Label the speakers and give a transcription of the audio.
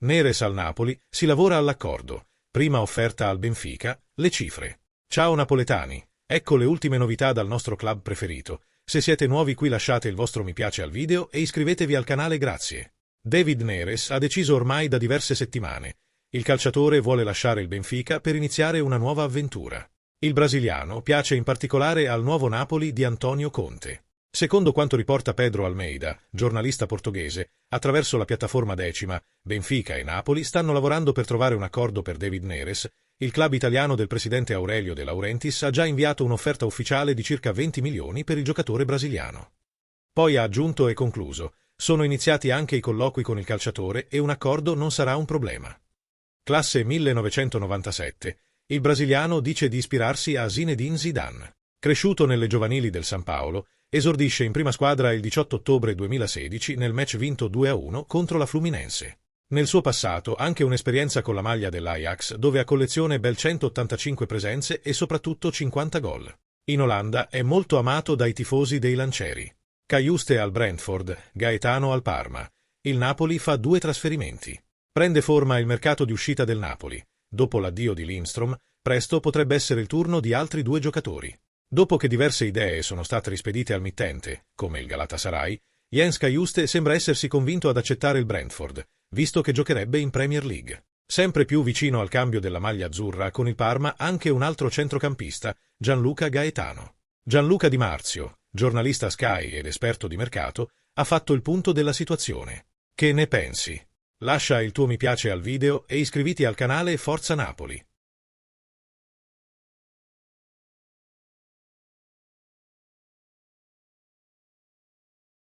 Speaker 1: Neres al Napoli, si lavora all'accordo. Prima offerta al Benfica, le cifre. Ciao napoletani, ecco le ultime novità dal nostro club preferito. Se siete nuovi qui lasciate il vostro mi piace al video e iscrivetevi al canale, grazie. David Neres ha deciso ormai da diverse settimane. Il calciatore vuole lasciare il Benfica per iniziare una nuova avventura. Il brasiliano piace in particolare al nuovo Napoli di Antonio Conte. Secondo quanto riporta Pedro Almeida, giornalista portoghese, attraverso la piattaforma Decima, Benfica e Napoli stanno lavorando per trovare un accordo per David Neres. Il club italiano del presidente Aurelio De Laurentiis ha già inviato un'offerta ufficiale di circa 20 milioni per il giocatore brasiliano. Poi ha aggiunto e concluso: sono iniziati anche i colloqui con il calciatore e un accordo non sarà un problema. Classe 1997. Il brasiliano dice di ispirarsi a Zinedine Zidane. Cresciuto nelle giovanili del San Paolo, esordisce in prima squadra il 18 ottobre 2016 nel match vinto 2-1 contro la Fluminense. Nel suo passato anche un'esperienza con la maglia dell'Ajax, dove ha collezione ben 185 presenze e soprattutto 50 gol. In Olanda è molto amato dai tifosi dei Lancieri. Cajuste al Brentford, Gaetano al Parma. Il Napoli fa 2 trasferimenti. Prende forma il mercato di uscita del Napoli. Dopo l'addio di Lindstrom, presto potrebbe essere il turno di altri 2 giocatori. Dopo che diverse idee sono state rispedite al mittente, come il Galatasaray, Jens Cajuste sembra essersi convinto ad accettare il Brentford, visto che giocherebbe in Premier League. Sempre più vicino al cambio della maglia azzurra con il Parma anche un altro centrocampista, Gianluca Gaetano. Gianluca Di Marzio, giornalista Sky ed esperto di mercato, ha fatto il punto della situazione. Che ne pensi? Lascia il tuo mi piace al video e iscriviti al canale Forza Napoli.